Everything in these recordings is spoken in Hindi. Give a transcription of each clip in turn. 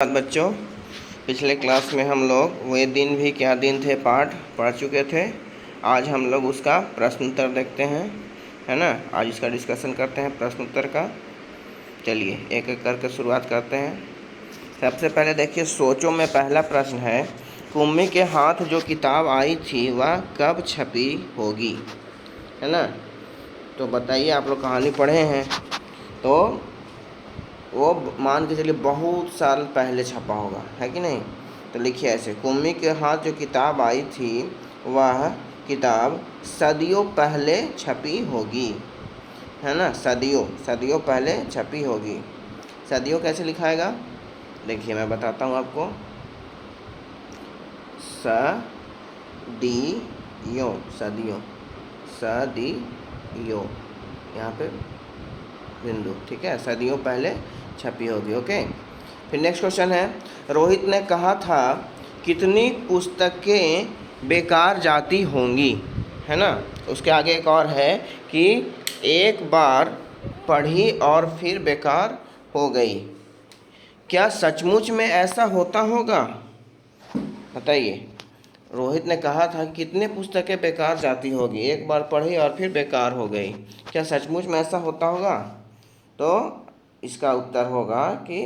बच्चों, पिछले क्लास में हम लोग वे दिन भी क्या दिन थे पाठ पढ़ चुके थे। आज हम लोग उसका प्रश्न उत्तर देखते हैं, है ना। आज इसका डिस्कशन करते हैं प्रश्न उत्तर का। चलिए एक एक करके शुरुआत करते हैं। सबसे पहले देखिए, सोचो में पहला प्रश्न है, कुम्मी के हाथ जो किताब आई थी वह कब छपी होगी, है ना। तो बताइए, आप लोग कहानी पढ़े हैं तो वो मान के चलिए बहुत साल पहले छपा होगा, है कि नहीं। तो लिखिए ऐसे, कुम्मी के हाथ जो किताब आई थी वह किताब सदियों पहले छपी होगी, है ना। सदियों पहले छपी होगी। सदियों कैसे लिखाएगा, देखिए मैं बताता हूँ आपको। सदियों, सदियों यहाँ पे बिंदु, ठीक है। सदियों पहले छपी होगी, ओके। फिर नेक्स्ट क्वेश्चन है, रोहित ने कहा था कितनी पुस्तकें बेकार जाती होंगी, है ना। उसके आगे एक और है कि एक बार पढ़ी और फिर बेकार हो गई। क्या सचमुच में ऐसा होता होगा, बताइए। रोहित ने कहा था कितने पुस्तकें बेकार जाती होगी, एक बार पढ़ी और फिर बेकार हो गई। क्या सचमुच में ऐसा होता होगा। तो इसका उत्तर होगा कि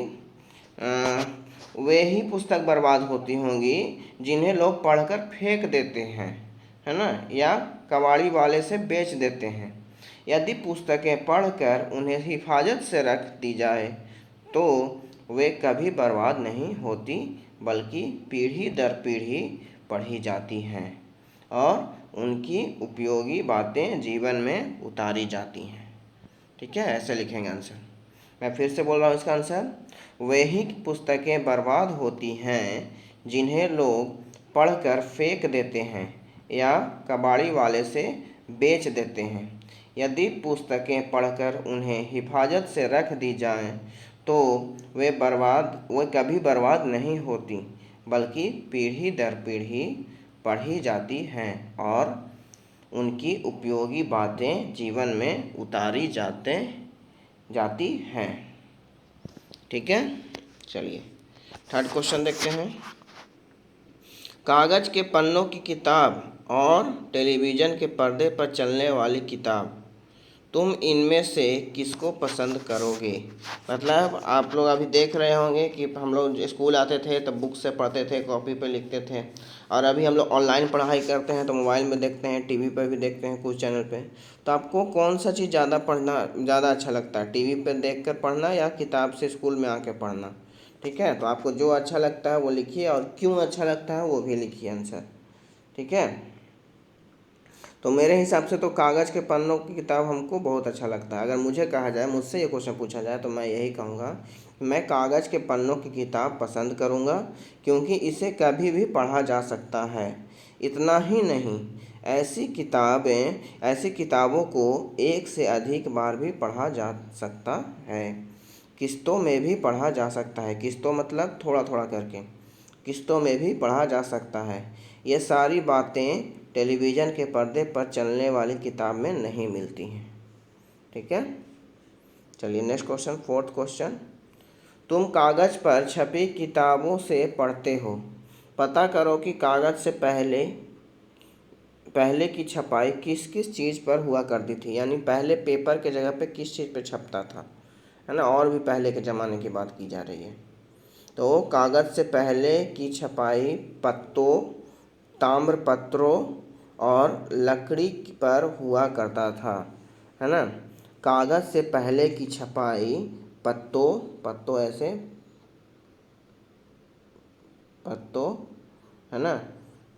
वे ही पुस्तक बर्बाद होती होंगी जिन्हें लोग पढ़कर फेंक देते हैं, है ना, या कबाड़ी वाले से बेच देते हैं। यदि पुस्तकें पढ़कर उन्हें हिफाजत से रख दी जाए तो वे कभी बर्बाद नहीं होती, बल्कि पीढ़ी दर पीढ़ी पढ़ी जाती हैं और उनकी उपयोगी बातें जीवन में उतारी जाती हैं। ठीक है, ऐसे लिखेंगे आंसर। मैं फिर से बोल रहा हूँ इसका आंसर, वे ही पुस्तकें बर्बाद होती हैं जिन्हें लोग पढ़कर फेंक देते हैं या कबाड़ी वाले से बेच देते हैं। यदि पुस्तकें पढ़कर उन्हें हिफाजत से रख दी जाएं तो वे कभी बर्बाद नहीं होती, बल्कि पीढ़ी दर पीढ़ी पढ़ी जाती हैं और उनकी उपयोगी बातें जीवन में उतारी जाती हैं। ठीक है, चलिए थर्ड क्वेश्चन देखते हैं। कागज़ के पन्नों की किताब और टेलीविज़न के पर्दे पर चलने वाली किताब, तुम इनमें से किसको पसंद करोगे। मतलब आप लोग अभी देख रहे होंगे कि हम लोग स्कूल आते थे तब बुक से पढ़ते थे, कॉपी पे लिखते थे, और अभी हम लोग ऑनलाइन पढ़ाई करते हैं तो मोबाइल में देखते हैं, टीवी पर भी देखते हैं कुछ चैनल पे। तो आपको कौन सा चीज़ ज़्यादा अच्छा लगता है, टीवी पे देख कर पढ़ना या किताब से स्कूल में आके पढ़ना। ठीक है, तो आपको जो अच्छा लगता है वो लिखिए और क्यों अच्छा लगता है वो भी लिखिए आंसर। ठीक है, तो मेरे हिसाब से तो कागज़ के पन्नों की किताब हमको बहुत अच्छा लगता है। अगर मुझे कहा जाए, मुझसे ये क्वेश्चन पूछा जाए तो मैं यही कहूँगा कि मैं कागज़ के पन्नों की किताब पसंद करूँगा, क्योंकि इसे कभी भी पढ़ा जा सकता है। इतना ही नहीं, ऐसी किताबों को एक से अधिक बार भी पढ़ा जा सकता है। किस्तों में भी पढ़ा जा सकता है, किस्तों मतलब थोड़ा थोड़ा करके, किस्तों में भी पढ़ा जा सकता है। ये सारी बातें टेलीविज़न के पर्दे पर चलने वाली किताब में नहीं मिलती हैं। ठीक है, चलिए नेक्स्ट क्वेश्चन, फोर्थ क्वेश्चन। तुम कागज़ पर छपी किताबों से पढ़ते हो, पता करो कि कागज़ से पहले की छपाई किस किस चीज़ पर हुआ करती थी। यानी पहले पेपर के जगह पे किस चीज़ पे छपता था, है ना, और भी पहले के ज़माने की बात की जा रही है। तो कागज़ से पहले की छपाई पत्तों, ताम्रपत्रों और लकड़ी पर हुआ करता था, है ना। कागज़ से पहले की छपाई पत्तों ऐसे पत्तों, है ना,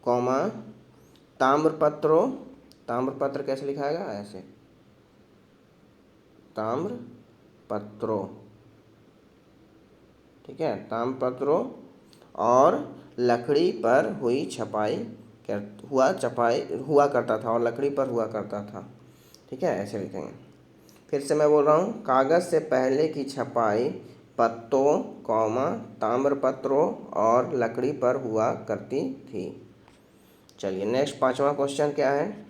कॉमा, ताम्रपत्र कैसे लिखाएगा, ऐसे ताम्रपत्रों। ठीक है, ताम्रपत्रों और लकड़ी पर हुआ करता था और लकड़ी पर हुआ करता था। ठीक है, ऐसे लिखेंगे। फिर से मैं बोल रहा हूँ, कागज़ से पहले की छपाई पत्तों, कॉमा, ताम्रपत्रों और लकड़ी पर हुआ करती थी। चलिए नेक्स्ट पांचवा क्वेश्चन क्या है।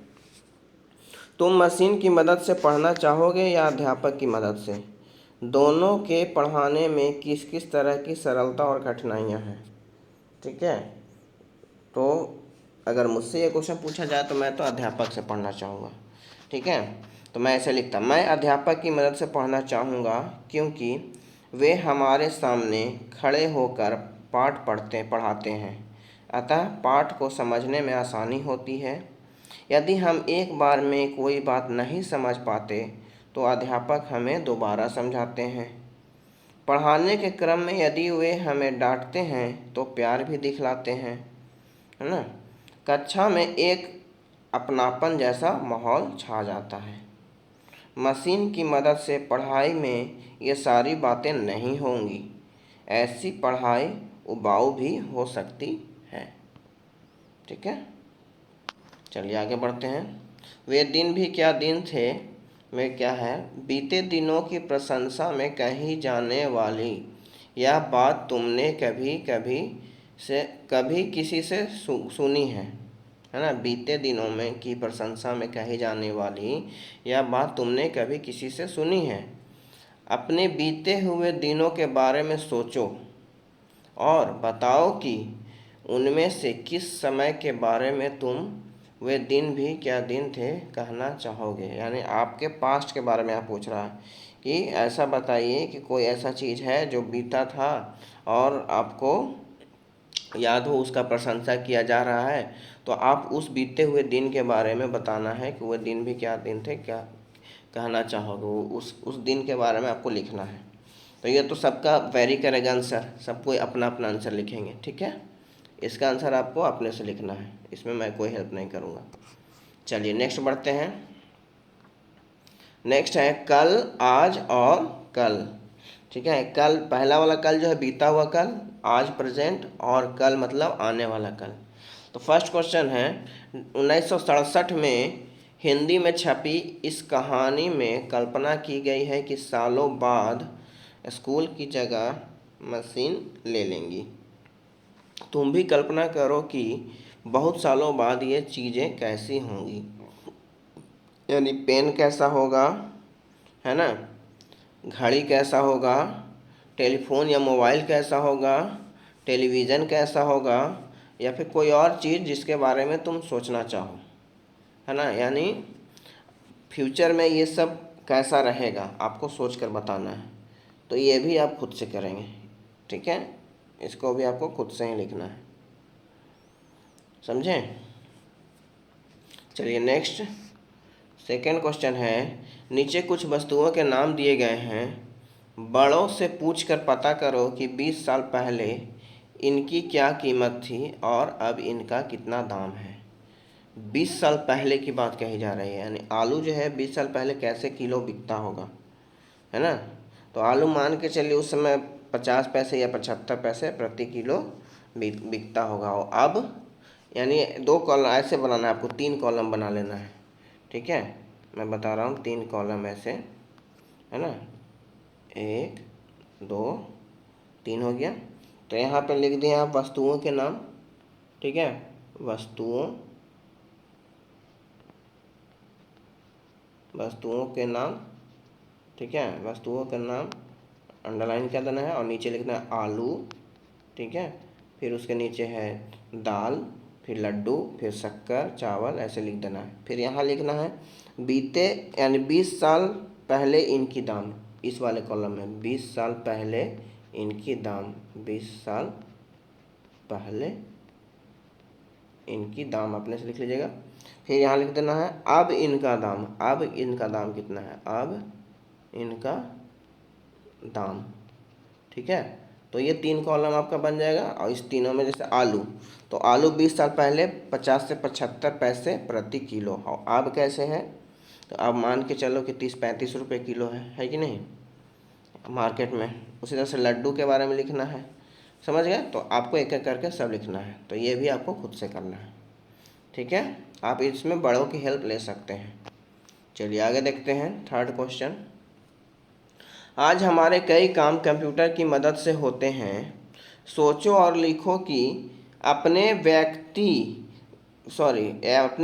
तुम मशीन की मदद से पढ़ना चाहोगे या अध्यापक की मदद से। दोनों के पढ़ाने में किस किस तरह की सरलता और कठिनाइयाँ हैं। ठीक है, तो अगर मुझसे ये क्वेश्चन पूछा जाए तो मैं तो अध्यापक से पढ़ना चाहूँगा। ठीक है, तो मैं ऐसे लिखता, मैं अध्यापक की मदद से पढ़ना चाहूँगा क्योंकि वे हमारे सामने खड़े होकर पाठ पढ़ाते हैं, अतः पाठ को समझने में आसानी होती है। यदि हम एक बार में कोई बात नहीं समझ पाते तो अध्यापक हमें दोबारा समझाते हैं। पढ़ाने के क्रम में यदि वे हमें डांटते हैं तो प्यार भी दिखलाते हैं, है ना। कक्षा में एक अपनापन जैसा माहौल छा जाता है। मशीन की मदद से पढ़ाई में ये सारी बातें नहीं होंगी, ऐसी पढ़ाई उबाऊ भी हो सकती है। ठीक है, चलिए आगे बढ़ते हैं। वे दिन भी क्या दिन थे में क्या है, बीते दिनों की प्रशंसा में कही जाने वाली यह बात तुमने कभी किसी से सुनी है ना। बीते दिनों में की प्रशंसा में कही जाने वाली यह बात तुमने कभी किसी से सुनी है। अपने बीते हुए दिनों के बारे में सोचो और बताओ कि उनमें से किस समय के बारे में तुम वे दिन भी क्या दिन थे कहना चाहोगे। यानी आपके पास्ट के बारे में आप पूछ रहा है कि ऐसा बताइए कि कोई ऐसा चीज़ है जो बीता था और आपको याद हो, उसका प्रशंसा किया जा रहा है, तो आप उस बीते हुए दिन के बारे में बताना है कि वह दिन भी क्या दिन थे, क्या कहना चाहोगे, उस दिन के बारे में आपको लिखना है। तो ये तो सबका वेरी करेगा आंसर, सब कोई अपना अपना आंसर लिखेंगे। ठीक है, इसका आंसर आपको अपने से लिखना है, इसमें मैं कोई हेल्प नहीं करूँगा। चलिए नेक्स्ट बढ़ते हैं। नेक्स्ट है कल, आज और कल। ठीक है, कल पहला वाला कल जो है बीता हुआ कल, आज प्रेजेंट, और कल मतलब आने वाला कल। तो फर्स्ट क्वेश्चन है, 1967 में हिंदी में छपी इस कहानी में कल्पना की गई है कि सालों बाद स्कूल की जगह मशीन ले लेंगी। तुम भी कल्पना करो कि बहुत सालों बाद ये चीज़ें कैसी होंगी। यानी पेन कैसा होगा, है ना, घड़ी कैसा होगा, टेलीफोन या मोबाइल कैसा होगा, टेलीविज़न कैसा होगा, या फिर कोई और चीज़ जिसके बारे में तुम सोचना चाहो, है ना। यानी फ्यूचर में ये सब कैसा रहेगा आपको सोच कर बताना है। तो ये भी आप खुद से करेंगे। ठीक है, इसको भी आपको खुद से ही लिखना है, समझें। चलिए नेक्स्ट सेकेंड क्वेश्चन है, नीचे कुछ वस्तुओं के नाम दिए गए हैं, बड़ों से पूछकर पता करो कि 20 साल पहले इनकी क्या कीमत थी और अब इनका कितना दाम है। 20 साल पहले की बात कही जा रही है, यानी आलू जो है 20 साल पहले कैसे किलो बिकता होगा, है ना। तो आलू मान के चलिए उस समय 50 पैसे या 75 पैसे प्रति किलो बिकता होगा। और अब यानी 2 कॉलम ऐसे बनाना है आपको, 3 कॉलम बना लेना है। ठीक है, मैं बता रहा हूँ 3 कॉलम ऐसे, है ना, 1 2 3 हो गया। तो यहाँ पे लिख दिए आप वस्तुओं के नाम। ठीक है, वस्तुओं के नाम। ठीक है, वस्तुओं का नाम अंडरलाइन कर देना है और नीचे लिखना है आलू। ठीक है, फिर उसके नीचे है दाल, फिर लड्डू, फिर शक्कर, चावल, ऐसे लिख देना है। फिर यहाँ लिखना है बीते यानी 20 साल पहले इनकी दाम, इस वाले कॉलम में 20 साल पहले इनकी दाम, 20 साल पहले इनकी दाम अपने से लिख लीजिएगा। फिर यहाँ लिख देना है अब इनका दाम, अब इनका दाम कितना है, अब इनका दाम। ठीक है, तो ये 3 कॉलम आपका बन जाएगा। और इस तीनों में जैसे आलू, तो आलू 20 साल पहले 50 से 75 पैसे प्रति किलो, और अब कैसे है, तो अब मान के चलो कि 30-35 रुपये किलो है कि नहीं मार्केट में। उसी तरह से लड्डू के बारे में लिखना है, समझ गए। तो आपको एक एक करके सब लिखना है, तो ये भी आपको खुद से करना है। ठीक है, आप इसमें बड़ों की हेल्प ले सकते हैं। चलिए आगे देखते हैं थर्ड क्वेश्चन। आज हमारे कई काम कंप्यूटर की मदद से होते हैं। सोचो और लिखो कि अपने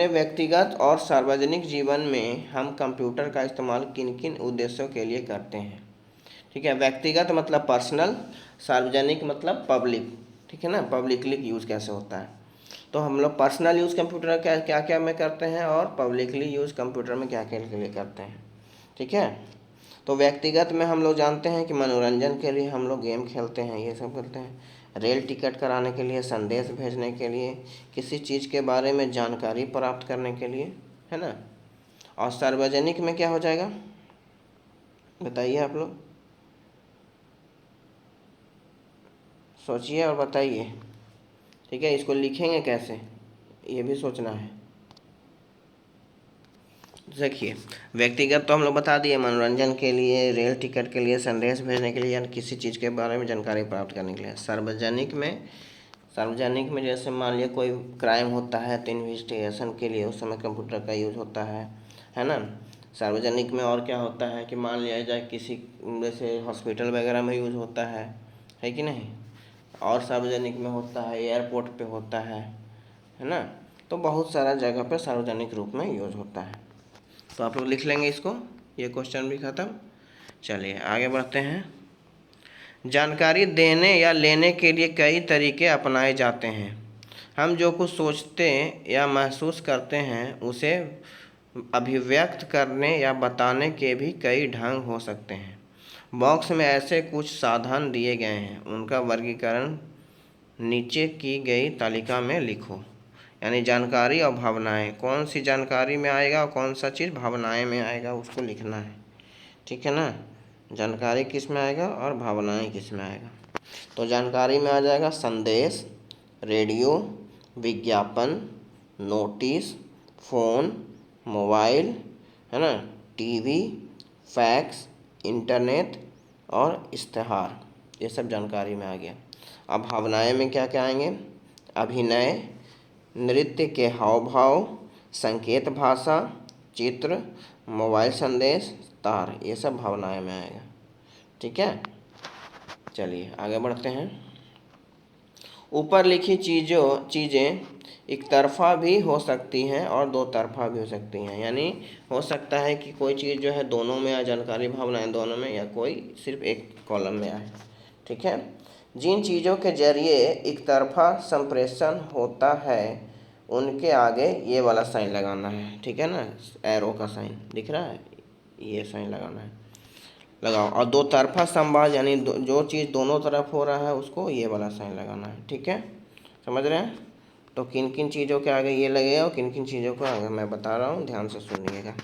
व्यक्तिगत और सार्वजनिक जीवन में हम कंप्यूटर का इस्तेमाल किन किन उद्देश्यों के लिए करते हैं। ठीक है। व्यक्तिगत मतलब पर्सनल, सार्वजनिक मतलब पब्लिक, ठीक है ना, पब्लिकली यूज़ कैसे होता है। तो हम लोग पर्सनल यूज़ कंप्यूटर क्या क्या में करते हैं और पब्लिकली यूज़ कंप्यूटर में क्या क्या के लिए करते हैं, ठीक है। तो व्यक्तिगत में हम लोग जानते हैं कि मनोरंजन के लिए हम लोग गेम खेलते हैं, ये सब करते हैं। रेल टिकट कराने के लिए, संदेश भेजने के लिए, किसी चीज़ के बारे में जानकारी प्राप्त करने के लिए, है ना। और सार्वजनिक में क्या हो जाएगा, बताइए आप लोग, सोचिए और बताइए, ठीक है। इसको लिखेंगे कैसे, ये भी सोचना है। देखिए, व्यक्तिगत तो हम लोग बता दिए, मनोरंजन के लिए, रेल टिकट के लिए, संदेश भेजने के लिए, या किसी चीज़ के बारे में जानकारी प्राप्त करने के लिए। सार्वजनिक में जैसे मान लिया कोई क्राइम होता है तो इन्वेस्टिगेशन के लिए उस समय कंप्यूटर का यूज़ होता है ना। सार्वजनिक में और क्या होता है कि मान लिया जाए किसी जैसे हॉस्पिटल वगैरह में यूज़ होता है कि नहीं। और सार्वजनिक में होता है एयरपोर्ट पे होता है ना। तो बहुत सारा जगह पे सार्वजनिक रूप में यूज़ होता है। तो आप लोग लिख लेंगे इसको, ये क्वेश्चन भी ख़त्म। चलिए आगे बढ़ते हैं। जानकारी देने या लेने के लिए कई तरीके अपनाए जाते हैं। हम जो कुछ सोचते या महसूस करते हैं उसे अभिव्यक्त करने या बताने के भी कई ढंग हो सकते हैं। बॉक्स में ऐसे कुछ साधन दिए गए हैं, उनका वर्गीकरण नीचे की गई तालिका में लिखो। यानी जानकारी और भावनाएं, कौन सी जानकारी में आएगा और कौन सा चीज़ भावनाएं में आएगा, उसको लिखना है, ठीक है ना। जानकारी किस में आएगा और भावनाएं किस में आएगा। तो जानकारी में आ जाएगा संदेश, रेडियो, विज्ञापन, नोटिस, फ़ोन, मोबाइल, है ना, टीवी, फैक्स, इंटरनेट और इश्तेहार, ये सब जानकारी में आ गया। अब भावनाएं में क्या क्या आएंगे, अभिनय, नृत्य के हाव भाव, संकेत भाषा, चित्र, मोबाइल संदेश, तार, ये सब भावनाएं में आएगा, ठीक है। चलिए आगे बढ़ते हैं। ऊपर लिखी चीज़ें एक तरफा भी हो सकती हैं और दो तरफा भी हो सकती हैं। यानी हो सकता है कि कोई चीज़ जो है दोनों में आए, जानकारी भावनाएं दोनों में, या कोई सिर्फ एक कॉलम में आए, ठीक है। जिन चीज़ों के जरिए एक तरफा संप्रेषण होता है उनके आगे ये वाला साइन लगाना है, ठीक है ना, एरो का साइन दिख रहा है, ये साइन लगाना है, लगाओ। और दो तरफा संवाद यानी जो चीज़ दोनों तरफ हो रहा है उसको ये वाला साइन लगाना है, ठीक है, समझ रहे हैं। तो किन किन चीज़ों के आगे ये लगेगा और किन किन चीज़ों को आगे मैं बता रहा हूँ, ध्यान से सुनिएगा,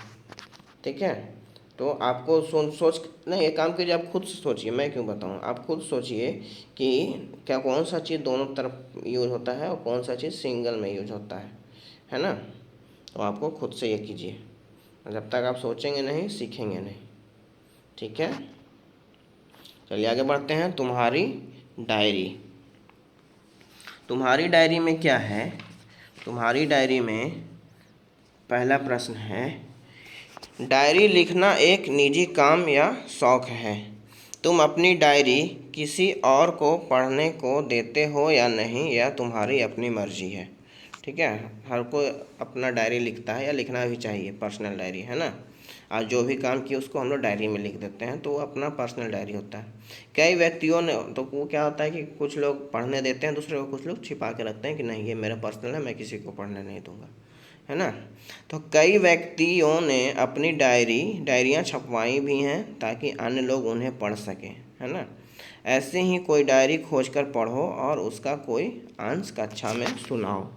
ठीक है। तो आपको सोच नहीं, एक काम कीजिए, आप खुद सोचिए, मैं क्यों बताऊँ, आप खुद सोचिए कि क्या कौन सा चीज़ दोनों तरफ यूज होता है और कौन सा चीज़ सिंगल में यूज होता है ना। तो आपको खुद से ये कीजिए, जब तक आप सोचेंगे नहीं सीखेंगे नहीं, ठीक है। चलिए आगे बढ़ते हैं। तुम्हारी डायरी में क्या है, तुम्हारी डायरी में पहला प्रश्न है, डायरी लिखना एक निजी काम या शौक है। तुम अपनी डायरी किसी और को पढ़ने को देते हो या नहीं, या तुम्हारी अपनी मर्जी है, ठीक है। हर कोई अपना डायरी लिखता है या लिखना भी चाहिए, पर्सनल डायरी, है ना। आज जो भी काम किया उसको हम लोग डायरी में लिख देते हैं, तो वो अपना पर्सनल डायरी होता है। कई व्यक्तियों ने तो वो क्या होता है कि कुछ लोग पढ़ने देते हैं दूसरे को, कुछ लोग छिपा के रखते हैं कि नहीं ये मेरा पर्सनल है, मैं किसी को पढ़ने नहीं दूंगा, है ना। तो कई व्यक्तियों ने अपनी डायरियाँ छपवाई भी हैं ताकि अन्य लोग उन्हें पढ़ सकें, है ना। ऐसे ही कोई डायरी खोजकर पढ़ो और उसका कोई अंश कक्षा में सुनाओ।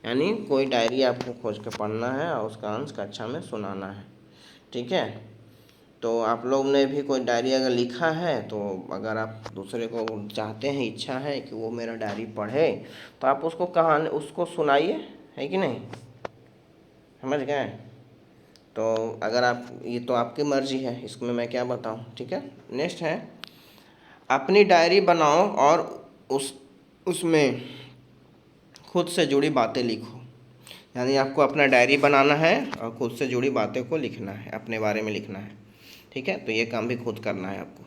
यानी कोई डायरी आपको खोज कर पढ़ना है और उसका अंश कक्षा में सुनाना है, ठीक है। तो आप लोग ने भी कोई डायरी अगर लिखा है तो अगर आप दूसरे को चाहते हैं, इच्छा है कि वो मेरा डायरी पढ़े, तो आप उसको कहानी उसको सुनाइए, है कि नहीं, समझ गए। तो अगर आप, ये तो आपकी मर्जी है, इसमें मैं क्या बताऊं, ठीक है। नेक्स्ट है, अपनी डायरी बनाओ और उसमें खुद से जुड़ी बातें लिखो। यानी आपको अपना डायरी बनाना है और खुद से जुड़ी बातें को लिखना है, अपने बारे में लिखना है, ठीक है। तो ये काम भी खुद करना है आपको।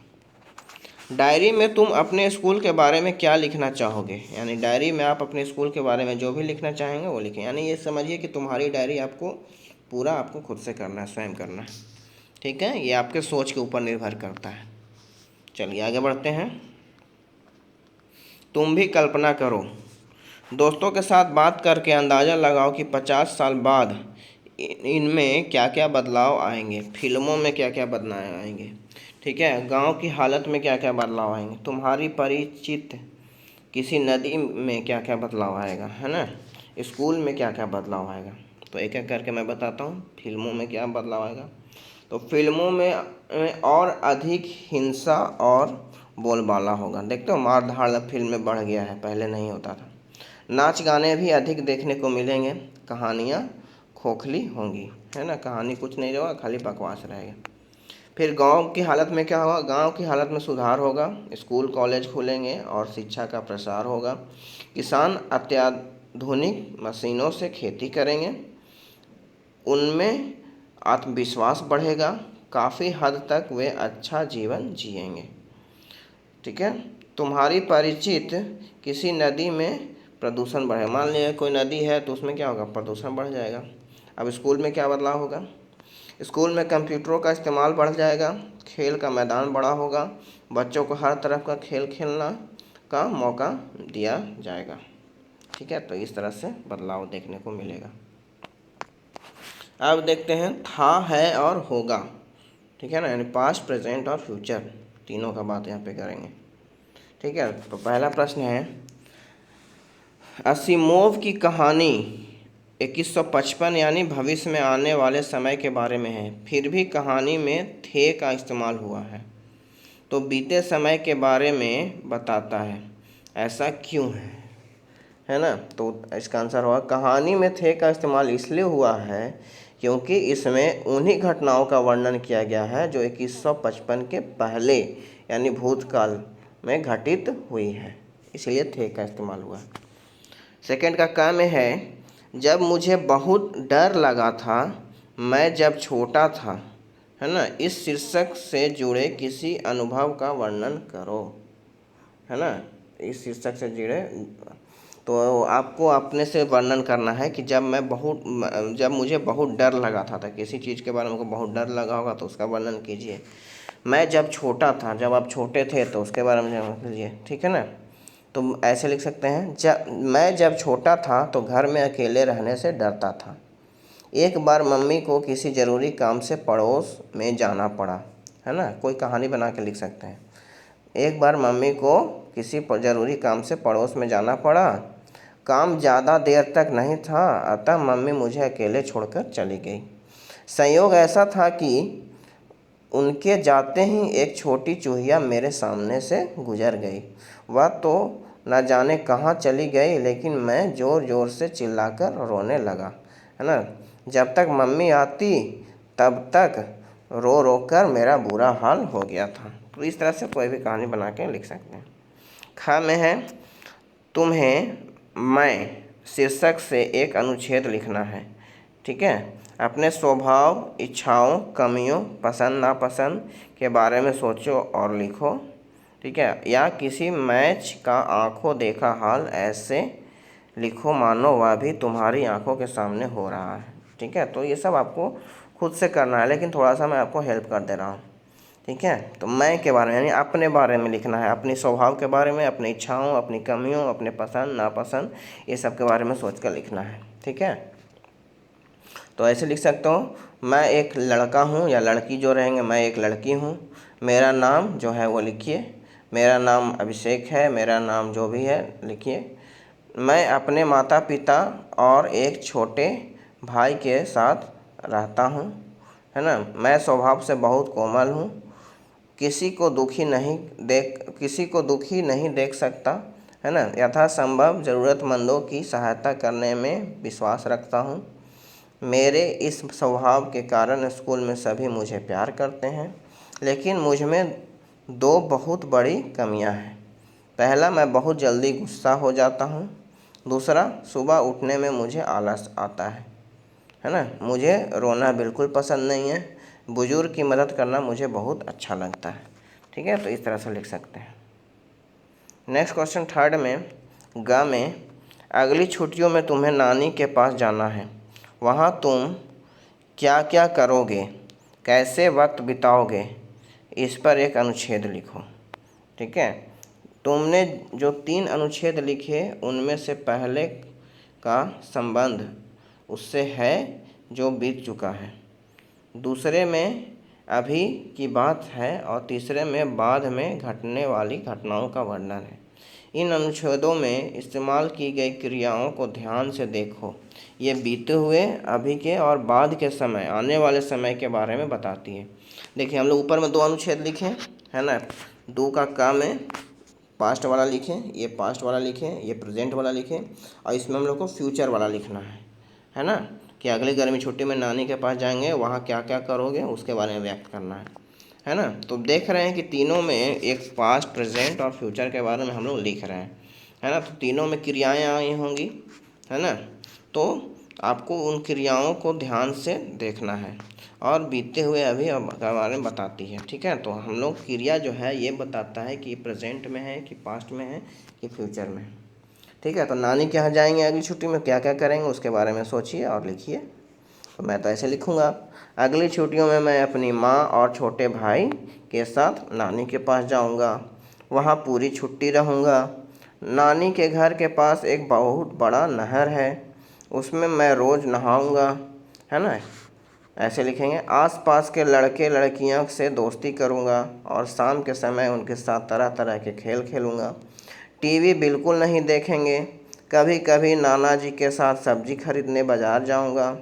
डायरी में तुम अपने स्कूल के बारे में क्या लिखना चाहोगे। यानी डायरी में आप अपने स्कूल के बारे में जो भी लिखना चाहेंगे वो लिखें। यानी ये समझिए कि तुम्हारी डायरी आपको खुद से करना है, स्वयं करना है, ठीक है। ये आपके सोच के ऊपर निर्भर करता है, चलिए आगे बढ़ते हैं। तुम भी कल्पना करो, दोस्तों के साथ बात करके अंदाज़ा लगाओ कि 50 साल बाद इनमें क्या क्या बदलाव आएंगे, फिल्मों में क्या क्या बदलाव आएंगे, ठीक है, गांव की हालत में क्या क्या बदलाव आएंगे, तुम्हारी परिचित किसी नदी में क्या क्या बदलाव आएगा, है ना, स्कूल में क्या क्या बदलाव आएगा। तो एक एक करके मैं बताता हूँ। फिल्मों में क्या बदलाव आएगा, तो फिल्मों में और अधिक हिंसा और बोलबाला होगा। देखते हो मार धाड़ फिल्म में बढ़ गया है, पहले नहीं होता था। नाच गाने भी अधिक देखने को मिलेंगे, कहानियाँ खोखली होंगी, है ना, कहानी कुछ नहीं होगा, खाली बकवास रहेगा। फिर गांव की हालत में क्या होगा, गांव की हालत में सुधार होगा, स्कूल कॉलेज खुलेंगे और शिक्षा का प्रसार होगा। किसान अत्याधुनिक मशीनों से खेती करेंगे, उनमें आत्मविश्वास बढ़ेगा, काफ़ी हद तक वे अच्छा जीवन जिएंगे, ठीक है। तुम्हारी परिचित किसी नदी में प्रदूषण बढ़े, मान लिया कोई नदी है तो उसमें क्या होगा, प्रदूषण बढ़ जाएगा। अब स्कूल में क्या बदलाव होगा, स्कूल में कंप्यूटरों का इस्तेमाल बढ़ जाएगा, खेल का मैदान बड़ा होगा, बच्चों को हर तरह का खेल खेलना का मौका दिया जाएगा, ठीक है। तो इस तरह से बदलाव देखने को मिलेगा। अब देखते हैं था, है और होगा, ठीक है ना, यानी पास्ट प्रेजेंट और फ्यूचर तीनों का बात यहाँ पे करेंगे, ठीक है। तो पहला प्रश्न है, असीमोव की कहानी 2155 यानी भविष्य में आने वाले समय के बारे में है, फिर भी कहानी में थे का इस्तेमाल हुआ है, तो बीते समय के बारे में बताता है, ऐसा क्यों है ना। तो इसका आंसर होगा, कहानी में थे का इस्तेमाल इसलिए हुआ है क्योंकि इसमें उन्हीं घटनाओं का वर्णन किया गया है जो 2155 के पहले यानी भूतकाल में घटित हुई है, इसलिए थे का इस्तेमाल हुआ है। सेकंड का काम है, जब मुझे बहुत डर लगा था, मैं जब छोटा था, है ना, इस शीर्षक से जुड़े किसी अनुभव का वर्णन करो, है ना, इस शीर्षक से जुड़े, तो आपको अपने से वर्णन करना है कि जब मुझे बहुत डर लगा था, किसी चीज़ के बारे में बहुत डर लगा होगा तो उसका वर्णन कीजिए। मैं जब छोटा था, जब आप छोटे थे तो उसके बारे में वर्णन कीजिए, ठीक है ना। तो ऐसे लिख सकते हैं, मैं जब छोटा था तो घर में अकेले रहने से डरता था। एक बार मम्मी को किसी ज़रूरी काम से पड़ोस में जाना पड़ा, है ना, कोई कहानी बना के लिख सकते हैं। एक बार मम्मी को किसी ज़रूरी काम से पड़ोस में जाना पड़ा, काम ज़्यादा देर तक नहीं था, अतः मम्मी मुझे अकेले छोड़कर चली गई। संयोग ऐसा था कि उनके जाते ही एक छोटी चूहिया मेरे सामने से गुजर गई। वह तो न जाने कहाँ चली गई, लेकिन मैं ज़ोर ज़ोर से चिल्लाकर रोने लगा, है ना। जब तक मम्मी आती तब तक रो रो कर मेरा बुरा हाल हो गया था। तो इस तरह से कोई भी कहानी बना के लिख सकते हैं। खा में है, तुम्हें मैं शीर्षक से एक अनुच्छेद लिखना है, ठीक है। अपने स्वभाव, इच्छाओं, कमियों, पसंद नापसंद के बारे में सोचो और लिखो, ठीक है। या किसी मैच का आंखों देखा हाल ऐसे लिखो मानो वह भी तुम्हारी आंखों के सामने हो रहा है, ठीक है। तो ये सब आपको खुद से करना है, लेकिन थोड़ा सा मैं आपको हेल्प कर दे रहा हूँ, ठीक है। तो मैं के बारे में यानी अपने बारे में लिखना है, अपने स्वभाव के बारे में, अपनी इच्छाओं, अपनी कमियों, अपने पसंद नापसंद, ये सब के बारे में सोच कर लिखना है, ठीक है। तो ऐसे लिख सकता हूँ, मैं एक लड़का हूँ या लड़की जो रहेंगे, मैं एक लड़की हूँ, मेरा नाम जो है वो लिखिए, मेरा नाम अभिषेक है, मेरा नाम जो भी है लिखिए। मैं अपने माता पिता और एक छोटे भाई के साथ रहता हूँ, है ना। मैं स्वभाव से बहुत कोमल हूँ, किसी को दुखी नहीं देख सकता, है ना। यथासंभव ज़रूरतमंदों की सहायता करने में विश्वास रखता हूँ। मेरे इस स्वभाव के कारण स्कूल में सभी मुझे प्यार करते हैं, लेकिन मुझ में दो बहुत बड़ी कमियां हैं। पहला, मैं बहुत जल्दी गुस्सा हो जाता हूँ। दूसरा, सुबह उठने में मुझे आलस आता है ना। मुझे रोना बिल्कुल पसंद नहीं है, बुजुर्ग की मदद करना मुझे बहुत अच्छा लगता है, ठीक है। तो इस तरह से लिख सकते हैं। नेक्स्ट क्वेश्चन थर्ड में, ग में, अगली छुट्टियों में तुम्हें नानी के पास जाना है, वहाँ तुम क्या क्या करोगे, कैसे वक्त बिताओगे, इस पर एक अनुच्छेद लिखो, ठीक है। तुमने जो 3 अनुच्छेद लिखे उनमें से पहले का संबंध उससे है जो बीत चुका है, दूसरे में अभी की बात है और तीसरे में बाद में घटने वाली घटनाओं का वर्णन है। इन अनुच्छेदों में इस्तेमाल की गई क्रियाओं को ध्यान से देखो। ये बीते हुए, अभी के और बाद के समय, आने वाले समय के बारे में बताती है। देखिए हम लोग ऊपर में 2 अनुच्छेद लिखे है ना। डू का काम में पास्ट वाला लिखें, ये पास्ट वाला लिखें, ये प्रेजेंट वाला लिखें, और इसमें हम लोग को फ्यूचर वाला लिखना है ना, कि अगली गर्मी छुट्टी में नानी के पास जाएंगे, वहाँ क्या क्या करोगे उसके बारे में व्यक्त करना है ना। तो देख रहे हैं कि तीनों में एक पास्ट, प्रेजेंट और फ्यूचर के बारे में हम लोग लिख रहे हैं, है ना। तो तीनों में क्रियाएं आई होंगी, है ना। तो आपको उन क्रियाओं को ध्यान से देखना है और बीते हुए अभी के बारे में बताती है, ठीक है। तो हम लोग क्रिया जो है ये बताता है कि प्रेजेंट में है कि पास्ट में है कि फ्यूचर में है, ठीक है। तो नानी के यहाँ जाएंगे अगली छुट्टी में, क्या क्या करेंगे उसके बारे में सोचिए और लिखिए। तो मैं तो ऐसे लिखूँगा, अगली छुट्टियों में मैं अपनी माँ और छोटे भाई के साथ नानी के पास जाऊँगा, वहाँ पूरी छुट्टी रहूँगा। नानी के घर के पास एक बहुत बड़ा नहर है, उसमें मैं रोज़ नहाऊँगा, है ना। ऐसे लिखेंगे, आसपास के लड़के लड़कियों से दोस्ती करूँगा और शाम के समय उनके साथ तरह तरह के खेल खेलूँगा। टीवी बिल्कुल नहीं देखेंगे, कभी कभी नाना जी के साथ सब्जी खरीदने बाज़ार जाऊंगा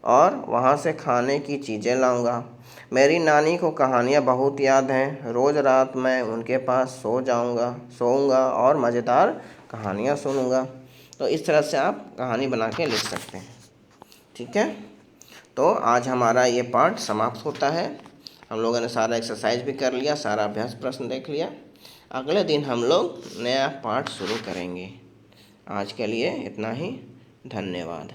और वहां से खाने की चीज़ें लाऊंगा। मेरी नानी को कहानियाँ बहुत याद हैं, रोज़ रात मैं उनके पास सोऊंगा और मज़ेदार कहानियाँ सुनूंगा। तो इस तरह से आप कहानी बना के लिख सकते हैं, ठीक है। तो आज हमारा ये पाठ समाप्त होता है। हम लोगों ने सारा एक्सरसाइज भी कर लिया, सारा अभ्यास प्रश्न देख लिया। अगले दिन हम लोग नया पाठ शुरू करेंगे। आज के लिए इतना ही, धन्यवाद।